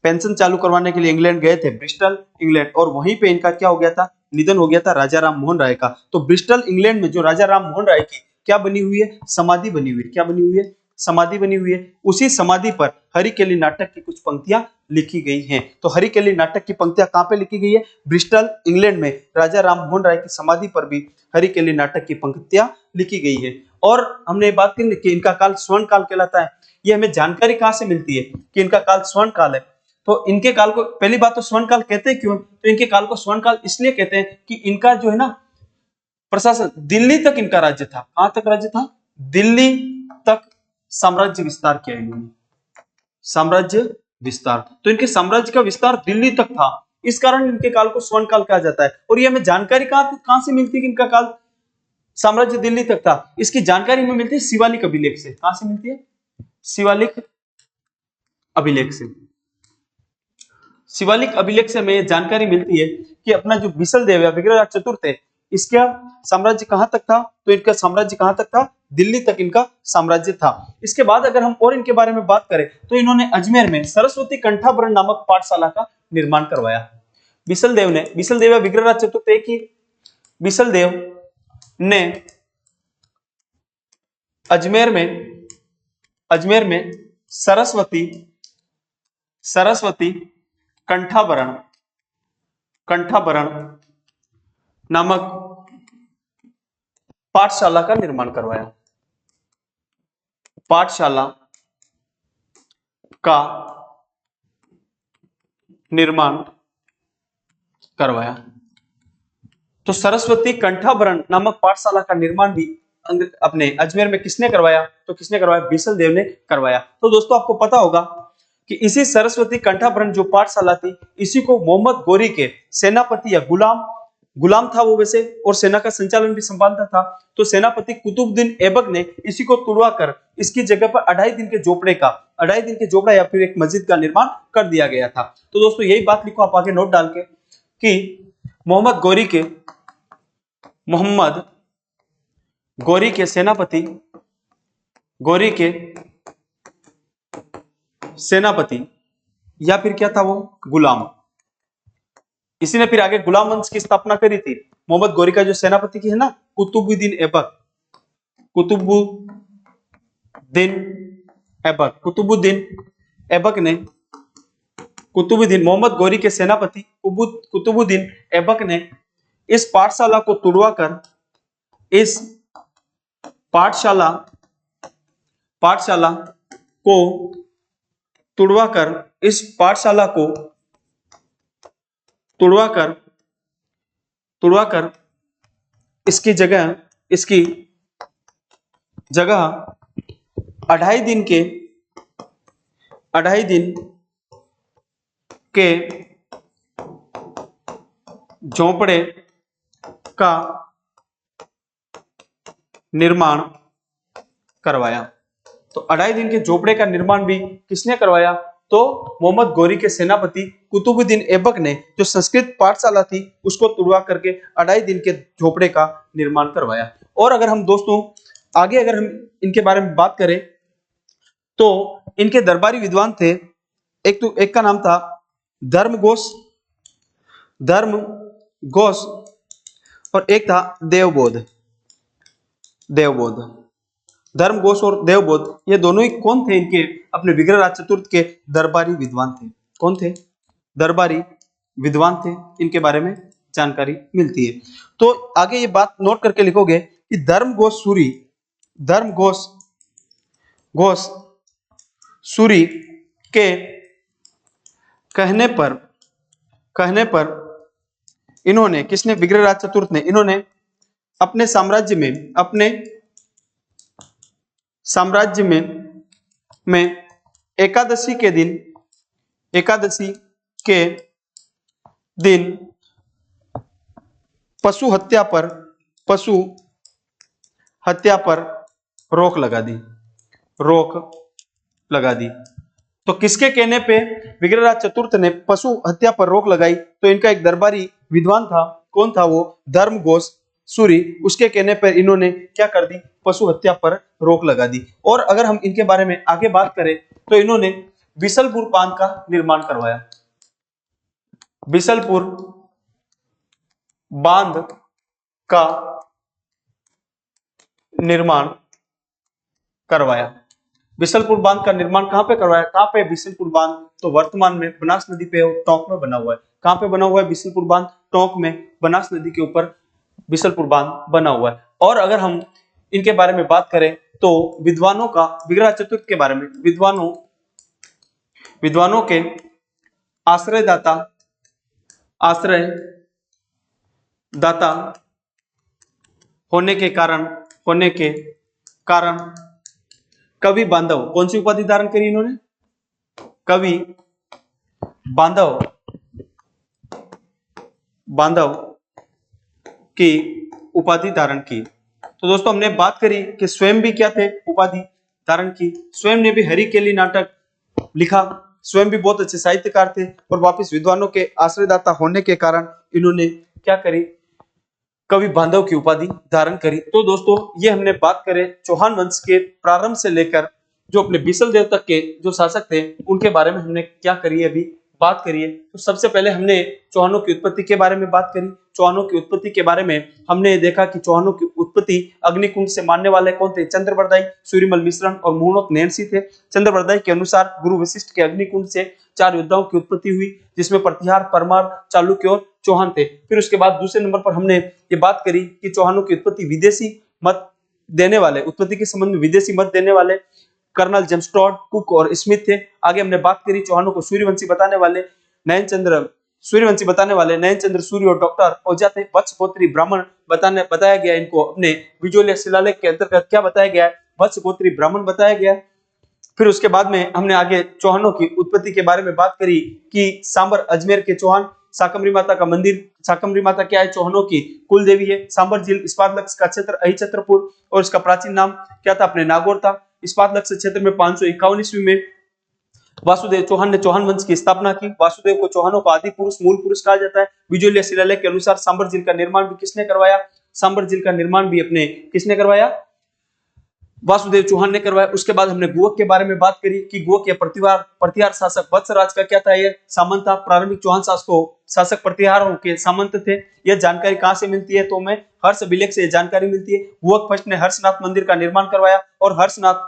पेंशन चालू करवाने के लिए इंग्लैंड गए थे, ब्रिस्टल इंग्लैंड, और वहीं पे इनका क्या हो गया था? निधन हो गया था राजा राम मोहन राय का। तो ब्रिस्टल इंग्लैंड में जो राजा राम मोहन राय की क्या बनी हुई है? समाधि बनी हुई है। क्या बनी हुई है? समाधि बनी हुई है। उसी समाधि पर हरिकेली नाटक की कुछ पंक्तियां लिखी गई हैं। तो हरिकेली नाटक की पंक्तियां कहां पे लिखी गई है? ब्रिस्टल इंग्लैंड में राजा राम मोहन राय की समाधि पर भी हरिकेली नाटक की पंक्तियां लिखी गई है। और हमने बात की कि इनका काल स्वर्ण काल कहलाता है। ये हमें जानकारी कहां से मिलती है कि इनका काल स्वर्ण काल है? तो इनके काल को पहली बात तो स्वर्ण काल कहते हैं क्यों? तो इनके काल को स्वर्ण काल इसलिए कहते हैं कि इनका जो है ना प्रशासन, दिल्ली तक इनका राज्य था। कहां तक राज्य था? दिल्ली तक साम्राज्य विस्तार किया इन्होंने, साम्राज्य विस्तार। तो इनके साम्राज्य का विस्तार दिल्ली तक था, इस कारण इनके काल को स्वर्ण काल कहा जाता है। और ये हमें जानकारी कहां से मिलती है कि इनका काल साम्राज्य दिल्ली तक था? इसकी जानकारी हमें मिलती है शिवालिक अभिलेख से। कहां से मिलती है? शिवालिक अभिलेख से। शिवालिक अभिलेख से हमें जानकारी मिलती है कि अपना जो बिसल देव या विग्रहराज चतुर्थ है, इसका साम्राज्य कहां तक था? तो इनका साम्राज्य कहां तक था? दिल्ली तक इनका साम्राज्य था। इसके बाद अगर हम और इनके बारे में बात करें तो इन्होंने अजमेर में सरस्वती कंठाभरण नामक पाठशाला का निर्माण करवाया। बिसल देव या विग्रहराज चतुर्थ एक ही। बिसल देव ने अजमेर में सरस्वती कंठाभरण नामक पाठशाला का निर्माण करवाया। पाठशाला का निर्माण करवाया। तो सरस्वती कंठाभरण नामक पाठशाला का निर्माण भी अपने अजमेर में किसने करवाया? तो किसने करवाया? बिसल देव ने करवाया। तो दोस्तों आपको पता होगा कि इसी सरस्वती कंठाभरण जो पाठशाला थी, इसी को मोहम्मद गोरी के सेनापति या गुलाम था वो वैसे, और सेना का संचालन भी संभालता था। तो सेनापति कुतुबुद्दीन ऐबक ने इसी को तुड़वाकर इसकी जगह पर 2.5 दिन के झोपड़ा या फिर एक मस्जिद का निर्माण कर दिया गया था। तो दोस्तों यही बात लिखो आप आगे नोट डाल के कि मोहम्मद गोरी के सेनापति या फिर क्या था वो? गुलाम। इसी ने फिर आगे गुलाम वंश की स्थापना करी थी। मोहम्मद गौरी का जो सेनापति की है ना, कुतुबुद्दीन ऐबक, कुतुबुद्दीन ऐबक, कुतुबुद्दीन मोहम्मद गौरी के सेनापति कुतुबुद्दीन ऐबक ने इस पाठशाला को तुड़वाकर इस पाठशाला को तुड़वाकर इस पाठशाला को तुड़वाकर इसकी जगह 2.5 दिन के झोंपड़े का निर्माण करवाया। तो 2.5 दिन के झोपड़े का निर्माण भी किसने करवाया? तो मोहम्मद गौरी के सेनापति कुतुबुद्दीन ऐबक ने जो संस्कृत पाठशाला थी उसको तुड़वा करके 2.5 दिन के झोपड़े का निर्माण करवाया। और अगर हम दोस्तों आगे अगर हम इनके बारे में बात करें तो इनके दरबारी विद्वान थे, एक का नाम था धर्मघोष और एक था देवबोध। धर्मघोष और देवबोध ये दोनों ही कौन थे? इनके अपने विग्रहराज चतुर्थ के दरबारी विद्वान थे। कौन थे? दरबारी विद्वान थे। इनके बारे में जानकारी मिलती है। तो आगे ये बात नोट करके लिखोगे कि धर्मघोष सूरी के कहने पर इन्होंने, किसने? विग्रहराज चतुर्थ ने, इन्होंने अपने साम्राज्य में एकादशी के दिन पशु हत्या पर रोक लगा दी। तो किसके कहने पे विग्रहराज चतुर्थ ने पशु हत्या पर रोक लगाई? तो इनका एक दरबारी विद्वान था। कौन था वो? धर्मघोष सूरी। उसके कहने पर इन्होंने क्या कर दी? पशु हत्या पर रोक लगा दी। और अगर हम इनके बारे में आगे बात करें तो इन्होंने बिसलपुर बांध का निर्माण करवाया। बिसलपुर बांध का निर्माण करवाया। बिसलपुर बांध का निर्माण कहां पे करवाया? कहां पे बिसलपुर बांध? तो वर्तमान में बनास नदी पे टोंक में बना हुआ है। कहां पे बना हुआ है बिसलपुर बांध? टोंक में, बनास नदी के ऊपर बिसलपुर बांध बना हुआ है। और अगर हम इनके बारे में बात करें तो विद्वानों का, विग्रहराज चतुर्थ के बारे में, विद्वानों के आश्रयदाता होने के कारण कवि बांधव, कौन सी उपाधि धारण करी इन्होंने? कवि बांधव की उपाधि धारण की। तो दोस्तों हमने बात करी कि स्वयं भी क्या थे? उपाधि धारण की। स्वयं ने भी हरिकेली नाटक लिखा, स्वयं भी बहुत अच्छे साहित्यकार थे और वापस विद्वानों के आश्रयदाता होने के कारण इन्होंने क्या करी? कवि बांधव की उपाधि धारण करी। तो दोस्तों ये हमने बात करें चौहान वंश के प्रारंभ से लेकर जो अपने बिसल देव तक के जो शासक थे उनके बारे में हमने क्या करी है, अभी बात करिए। तो सबसे पहले हमने चौहानों की उत्पत्ति के बारे में बात करी। चौहानों की उत्पत्ति के बारे में हमने देखा कि चौहानों की उत्पत्ति अग्निकुंड से मानने वाले कौन थे? चंद्रबरदाई, सूर्यमल मिश्रण और मुहूर्त नैनसी थे। चंद्रबरदाई के अनुसार गुरु वशिष्ठ के अग्निकुंड से 4 योद्धाओं की उत्पत्ति हुई, जिसमें प्रतिहार, परमार, चालुक्य और चौहान थे। फिर उसके बाद दूसरे नंबर पर हमने ये बात करी कि चौहानों की उत्पत्ति विदेशी मत देने वाले, उत्पत्ति के संबंध में विदेशी मत देने वाले कर्नल जेम्स टॉड, कुक और स्मिथ थे। आगे हमने बात करी चौहानों को सूर्यवंशी बताने वाले नयन चंद्र सूर्य और डॉक्टर ओझा थे। वत्सगोत्री ब्राह्मण बताया गया इनको, अपने विजोलिया शिलालेख के अंतर्गत क्या बताया गया है? वत्सगोत्री ब्राह्मण बताया गया। फिर उसके बाद में हमने आगे चौहानों की उत्पत्ति के बारे में बात करी कि सांबर अजमेर के चौहान, शाकंभरी माता का मंदिर, शाकंभरी माता क्या है? चौहानों की कुल देवी है। सांबर झील इस्पात लक्ष्य का क्षेत्र अहिछत्रपुर और इसका प्राचीन नाम क्या था? अपने नागौर था। इस्पात लक्ष्य क्षेत्र में 551 ईस्वी में वासुदेव चौहान ने चौहान वंश की स्थापना की। वासुदेव को चौहानों का आदि पुरुष, मूल पुरुष कहा जाता है। विजोलिया शिलालेख के अनुसार सांबर झील का निर्माण भी किसने करवाया? सांबर झील का निर्माण भी अपने किसने करवाया? वासुदेव चौहान ने करवाया। उसके बाद हमने गुहक के बारे में बात करी कि गुहक के प्रतिहार शासक वत्सराज का क्या था, ये सामंत था। प्रारंभिक चौहान शासक प्रतिहारों के सामंत थे। यह जानकारी कहां से मिलती है, तो हमें हर्ष अभिलेख से जानकारी मिलती है। गुहक फर्स्ट ने हर्षनाथ मंदिर का निर्माण करवाया, और हर्षनाथ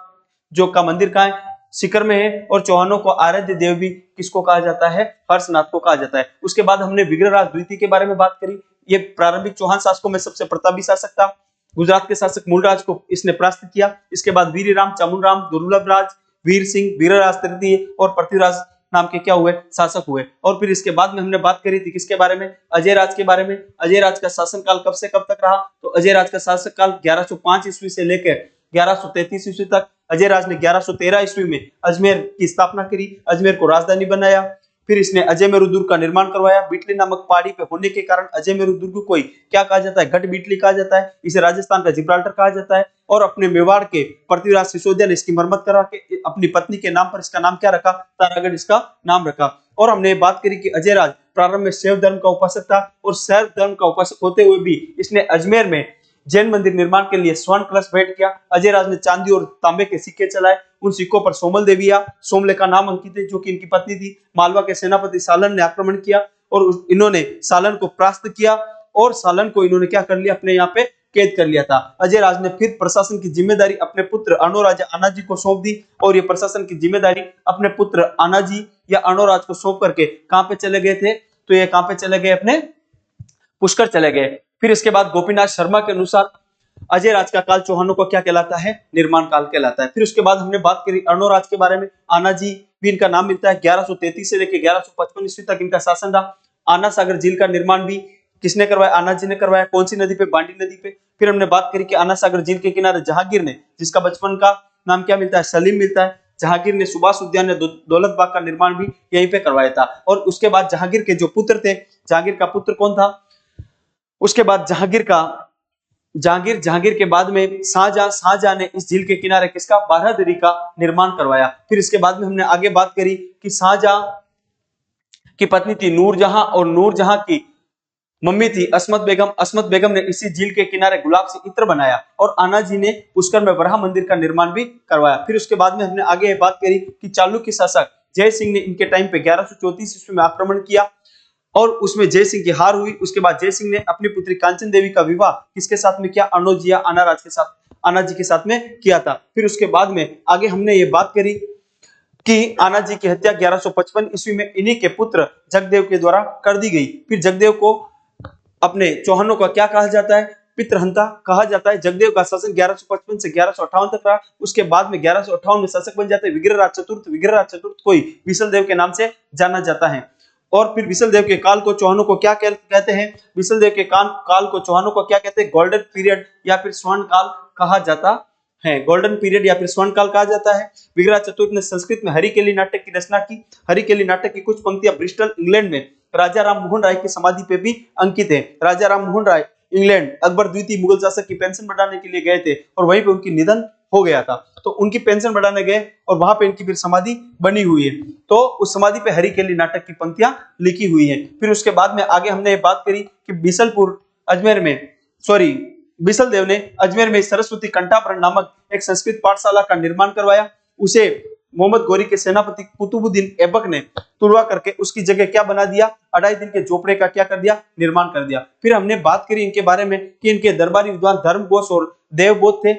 जो का मंदिर कहाँ है, सीकर में है। और चौहानों को आराध्य देव भी किसको कहा जाता है, हर्षनाथ को कहा जाता है। उसके बाद हमने विग्रहराज द्वितीय के बारे में बात करी। ये प्रारंभिक चौहान शासकों में सबसे प्रतापी शासक था। गुजरात के शासक मूलराज को इसने परास्त किया। इसके बाद वीरराम, चामुंडराम, दुर्लभराज, वीर सिंह, वीरराज तृतीय और पृथ्वीराज नाम के क्या हुए, शासक हुए। और फिर इसके बाद में हमने बात करी थी किसके बारे में, अजय राज के बारे में। अजय राज का शासनकाल कब से कब तक रहा, तो अजय राज का शासनकाल 1105 ईस्वी से लेकर 1133 ईस्वी तक। अजय राज ने 1113 ईस्वी में अजमेर की स्थापना करी, अजमेर को राजधानी बनाया। फिर इसने अजयमेरु दुर्ग का निर्माण करवाया। बिटली नामक पहाड़ी पे होने के कारण अजयमेरु दुर्ग को क्या कहा जाता है, गढ़ बिटली कहा जाता है। इसे राजस्थान का जिब्राल्टर कहा जाता है। और अपने मेवाड़ के पृथ्वीराज सिसोदिया ने इसकी मरम्मत करा के अपनी पत्नी के नाम पर इसका नाम क्या रखा, तारागढ़ इसका नाम रखा। और हमने बात करी कि अजय राज प्रारंभ में शैव धर्म का उपासक था, और शैव धर्म का उपासक होते हुए भी इसने अजमेर में जैन मंदिर निर्माण के लिए स्वर्ण कलश भेंट किया। अजय राज ने चांदी और तांबे के सिक्के चलाए। उन सिक्कों पर सोमल देविया सोमले का नाम अंकित है, जो कि इनकी पत्नी थी। मालवा के सेनापति सालन ने आक्रमण किया, और इन्होंने सालन को परास्त किया, और सालन को इन्होंने क्या कर लिया, अपने यहाँ पे कैद कर लिया था। अजय राज ने फिर प्रशासन की जिम्मेदारी अपने पुत्र अणोराजा आनाजी को सौंप दी, और ये प्रशासन की जिम्मेदारी अपने पुत्र आनाजी या अणोराज को सौंप करके कहां पे चले गए थे, तो ये कहां पे चले गए, अपने पुष्कर चले गए। फिर इसके बाद गोपीनाथ शर्मा के अनुसार अजय राज का काल चौहानों को क्या कहलाता है, निर्माण काल कहलाता है। फिर उसके बाद हमने बात करी अणोराज के बारे में। आनाजी भी इनका नाम मिलता है। 1133 से लेकर 1155 ईस्वी तक इनका शासन रहा। आना सागर झील का निर्माण भी किसने करवाया, आनाजी ने करवाया। कौन सी नदी पे, बांडी नदी पे। फिर हमने बात करी कि आना सागर झील के किनारे जहांगीर ने, जिसका बचपन का नाम क्या मिलता है, सलीम मिलता है, जहांगीर ने सुभाष उद्यान या दौलत बाग का निर्माण भी यहीं पे करवाया था। और उसके बाद जहांगीर के जो पुत्र थे, जहांगीर का पुत्र कौन था, उसके बाद जहांगीर के बाद में शाहजहां ने इस झील के किनारे किसका, बारादरी का निर्माण करवाया। फिर इसके बाद में हमने आगे बात करी कि शाहजहां की पत्नी थी नूरजहां, और नूरजहां की मम्मी थी अस्मत बेगम। अस्मत बेगम ने इसी झील के किनारे गुलाब से इत्र बनाया, और आनाजी ने पुष्कर में वराह मंदिर का निर्माण भी करवाया। फिर उसके बाद में हमने आगे बात करी कि चालुक्य शासक जय सिंह ने इनके टाइम पे 1134 ईस्वी में आक्रमण किया, और उसमें जय सिंह की हार हुई। उसके बाद जय सिंह ने अपनी पुत्री कांचन देवी का विवाह किसके साथ में किया, अनोजिया आनाराज के साथ, आनाजी के साथ में किया था। फिर उसके बाद में आगे हमने ये बात करी कि आनाजी की हत्या 1155 ईस्वी में इन्हीं के पुत्र जगदेव के द्वारा कर दी गई। फिर जगदेव को अपने चौहानों का क्या कहा जाता है, पितृहंता कहा जाता है। जगदेव का शासन 1155 से 1158 तक रहा। उसके बाद में 1158 में शासक बन जाते हैं विग्रहराज चतुर्थ। विग्रहराज चतुर्थ को ही विसल देव के नाम से जाना जाता है। और फिर विसल देव के काल को चौहानों को क्या कहते हैं, विसल देव के काल को चौहानों को क्या कहते हैं, गोल्डन पीरियड या फिर स्वर्ण काल कहा जाता है। गोल्डन पीरियड या फिर स्वर्ण काल कहा जाता है। विग्रहराज चतुर्थ ने संस्कृत में हरिकेली नाटक की रचना की। हरिकेली नाटक की कुछ पंक्तियां ब्रिस्टल इंग्लैंड में राजा राम मोहन राय की समाधि पे भी अंकित है। राजा राम मोहन राय इंग्लैंड अकबर द्वितीय मुगल शासक की पेंशन बढ़ाने के लिए गए थे, और वहीं पे उनकी निधन हो गया था, तो उनकी पेंशन बढ़ाने गए, और वहां पे इनकी फिर समाधि बनी हुई है। तो उस समाधि पे हरिकेली नाटक की पंक्तियां लिखी हुई है। फिर उसके बाद में आगे हमने ये बात करी कि बिसल देव ने अजमेर में सरस्वती कंठाभरण नामक एक संस्कृत पाठशाला का निर्माण करवाया। उसे मोहम्मद गौरी के सेनापति कुतुबुद्दीन ऐबक ने तुड़वा करके उसकी जगह क्या बना दिया, 2.5 दिन के झोपड़े का क्या कर दिया, निर्माण कर दिया। फिर हमने बात करी इनके बारे में कि इनके दरबारी विद्वान धर्मघोष और देवबोध थे।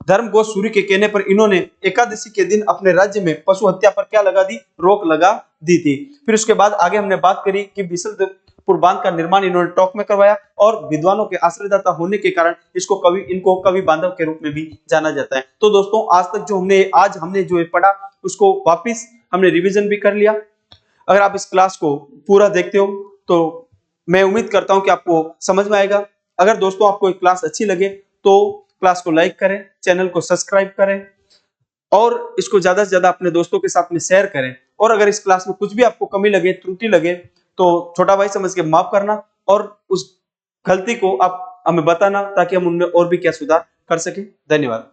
धर्मघोष सूर्य के कहने पर इन्होंने एकादशी के दिन अपने राज्य में पशु हत्या पर क्या लगा दी, रोक लगा दी थी। फिर उसके बाद आगे हमने बात करी कि बिसलपुर बांध का निर्माण इन्होंने टोंक में करवाया, और विद्वानों के आश्रयदाता होने के कारण इनको कवि बांधव के रूप में भी जाना जाता है। तो दोस्तों आज तक जो हमने जो पढ़ा उसको वापिस हमने रिवीजन भी कर लिया। अगर आप इस क्लास को पूरा देखते हो तो मैं उम्मीद करता हूं कि आपको समझ में आएगा। अगर दोस्तों आपको एक क्लास अच्छी लगे तो क्लास को लाइक करें, चैनल को सब्सक्राइब करें, और इसको ज्यादा से ज्यादा अपने दोस्तों के साथ में शेयर करें। और अगर इस क्लास में कुछ भी आपको कमी लगे, त्रुटि लगे, तो छोटा भाई समझ के माफ करना, और उस गलती को आप हमें बताना, ताकि हम उनमें और भी क्या सुधार कर सकें। धन्यवाद।